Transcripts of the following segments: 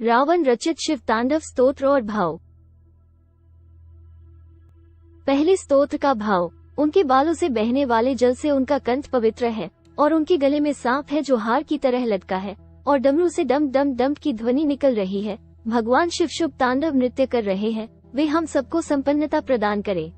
रावण रचित शिव तांडव स्तोत्र और भाव। पहले स्तोत्र का भाव। उनके बालों से बहने वाले जल से उनका कंठ पवित्र है और उनके गले में सांप है जो हार की तरह लटका है और डमरू से डम डम डम की ध्वनि निकल रही है। भगवान शिव शुभ तांडव नृत्य कर रहे हैं, वे हम सबको संपन्नता प्रदान करें।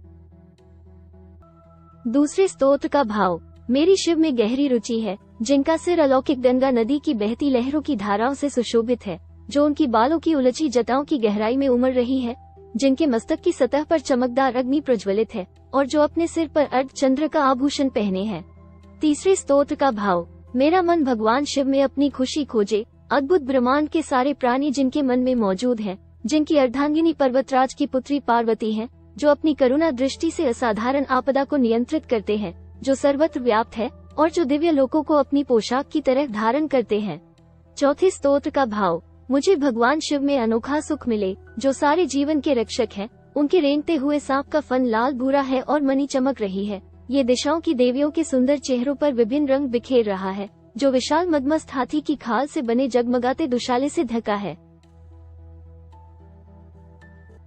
दूसरे स्तोत्र का भाव। मेरी शिव में गहरी रुचि है, जिनका सिर अलौकिक गंगा नदी की बहती लहरों की धाराओं से सुशोभित है, जो उनकी बालों की उलझी जटाओं की गहराई में उमड़ रही है, जिनके मस्तक की सतह पर चमकदार अग्नि प्रज्वलित है और जो अपने सिर पर अर्धचंद्र का आभूषण पहने हैं। तीसरे स्तोत्र का भाव। मेरा मन भगवान शिव में अपनी खुशी खोजे, अद्भुत ब्रह्मांड के सारे प्राणी जिनके मन में मौजूद हैं, जिनकी अर्धांगिनी पर्वतराज की पुत्री पार्वती है, जो अपनी करुणा दृष्टि से असाधारण आपदा को नियंत्रित करते हैं, जो सर्वत्र व्याप्त है और जो दिव्य लोकों को अपनी पोशाक की तरह धारण करते हैं। चौथे स्तोत्र का भाव। मुझे भगवान शिव में अनोखा सुख मिले, जो सारे जीवन के रक्षक हैं। उनके रेंगते हुए सांप का फन लाल भूरा है और मणि चमक रही है। ये दिशाओं की देवियों के सुंदर चेहरों पर विभिन्न रंग बिखेर रहा है, जो विशाल मदमस्त हाथी की खाल से बने जगमगाते दुशाले से ढका है।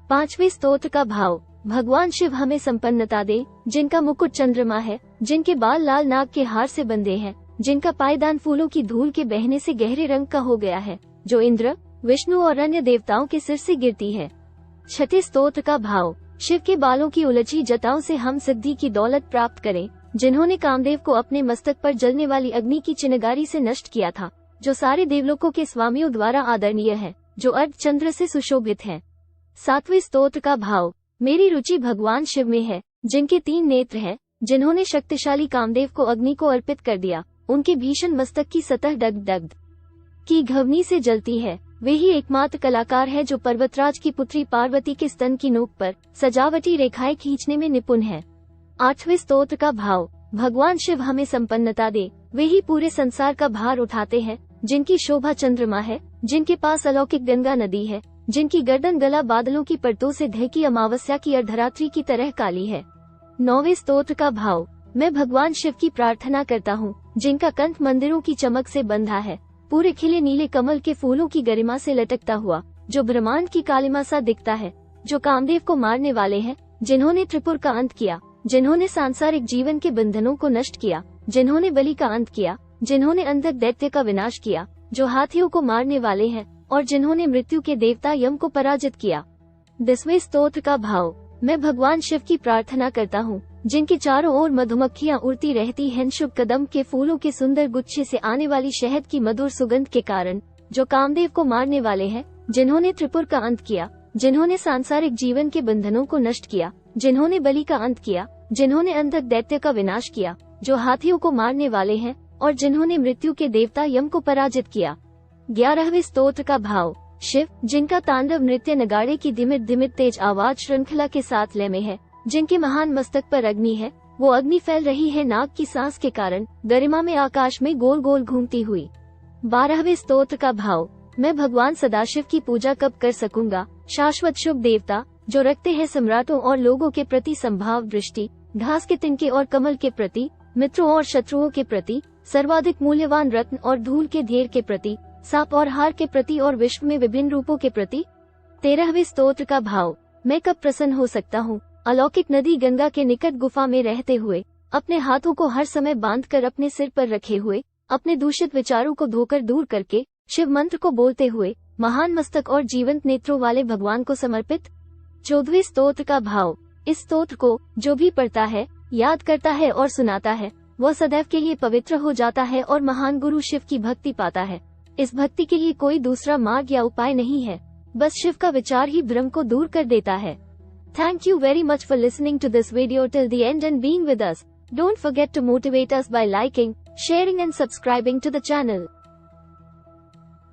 पांचवें स्तोत्र का भाव। भगवान शिव हमें संपन्नता दे, जिनका मुकुट चंद्रमा है, जिनके बाल लाल नाग के हार से बंधे हैं, जिनका पायदान फूलों की धूल के बहने से गहरे रंग का हो गया है, जो इंद्र, विष्णु और अन्य देवताओं के सिर से गिरती है। छठे स्तोत्र का भाव। शिव के बालों की उलझी जटाओं से हम सिद्धि की दौलत प्राप्त करें, जिन्होंने कामदेव को अपने मस्तक पर जलने वाली अग्नि की चिनगारी से नष्ट किया था, जो सारे देवलोकों के स्वामियों द्वारा आदरणीय है, जो अर्धचंद्र से सुशोभित है। सातवें स्तोत्र का भाव। मेरी रुचि भगवान शिव में है, जिनके 3 नेत्र हैं, जिन्होंने शक्तिशाली कामदेव को अग्नि को अर्पित कर दिया। उनके भीषण मस्तक की सतह दग्ध की घवनी से जलती है। वे ही एकमात्र कलाकार है जो पर्वतराज की पुत्री पार्वती के स्तन की नोक पर सजावटी रेखाएं खींचने में निपुण है। आठवें स्तोत्र का भाव। भगवान शिव हमें संपन्नता दे, वे ही पूरे संसार का भार उठाते हैं, जिनकी शोभा चंद्रमा है, जिनके पास अलौकिक गंगा नदी है, जिनकी गर्दन गला बादलों की परतों से ढकी अमावस्या की अर्धरात्रि की तरह काली है। 9वें स्तोत्र का भाव। मैं भगवान शिव की प्रार्थना करता हूँ, जिनका कंठ मंदिरों की चमक से बंधा है, पूरे खिले नीले कमल के फूलों की गरिमा से लटकता हुआ, जो ब्रह्मांड की कालिमा सा दिखता है, जो कामदेव को मारने वाले हैं, जिन्होंने त्रिपुर का अंत किया, जिन्होंने सांसारिक जीवन के बंधनों को नष्ट किया, जिन्होंने बलि का अंत किया, जिन्होंने अंधक दैत्य का विनाश किया, जो हाथियों को मारने वाले हैं और जिन्होंने मृत्यु के देवता यम को पराजित किया। 10वें स्तोत्र का भाव। मैं भगवान शिव की प्रार्थना करता हूँ, जिनके चारों ओर मधुमक्खियाँ उड़ती रहती हैं, शुभ कदम के फूलों के सुंदर गुच्छे से आने वाली शहद की मधुर सुगंध के कारण, जो कामदेव को मारने वाले हैं, जिन्होंने त्रिपुर का अंत किया, जिन्होंने सांसारिक जीवन के बंधनों को नष्ट किया, जिन्होंने बलि का अंत किया, जिन्होंने अंधक दैत्य का विनाश किया, जो हाथियों को मारने वाले हैं और जिन्होंने मृत्यु के देवता यम को पराजित किया। 11वें स्तोत्र का भाव। शिव, जिनका तांडव नृत्य नगाड़े की धिमित धिमित तेज आवाज श्रृंखला के साथ लय में है, जिनके महान मस्तक पर अग्नि है, वो अग्नि फैल रही है नाग की सांस के कारण, गरिमा में आकाश में गोल गोल घूमती हुई। 12वें स्तोत्र का भाव। मैं भगवान सदाशिव की पूजा कब कर सकूंगा, शाश्वत शुभ देवता, जो रखते हैं सम्राटों और लोगों के प्रति संभाव दृष्टि, घास के तिनके और कमल के प्रति, मित्रों और शत्रुओं के प्रति, सर्वाधिक मूल्यवान रत्न और धूल के ढेर के प्रति, सांप और हार के प्रति और विश्व में विभिन्न रूपों के प्रति। 13वें स्तोत्र का भाव। मैं कब प्रसन्न हो सकता हूँ, अलौकिक नदी गंगा के निकट गुफा में रहते हुए, अपने हाथों को हर समय बांधकर अपने सिर पर रखे हुए, अपने दूषित विचारों को धोकर दूर करके, शिव मंत्र को बोलते हुए, महान मस्तक और जीवंत नेत्रों वाले भगवान को समर्पित। 14वें स्तोत्र का भाव। इस स्तोत्र को जो भी पढ़ता है, याद करता है और सुनाता है, वह सदैव के लिए पवित्र हो जाता है और महान गुरु शिव की भक्ति पाता है। इस भक्ति के लिए कोई दूसरा मार्ग या उपाय नहीं है, बस शिव का विचार ही भ्रम को दूर कर देता है। Thank you very much for listening to this video till the end and being with us. Don't forget to motivate us by liking, sharing and subscribing to the channel.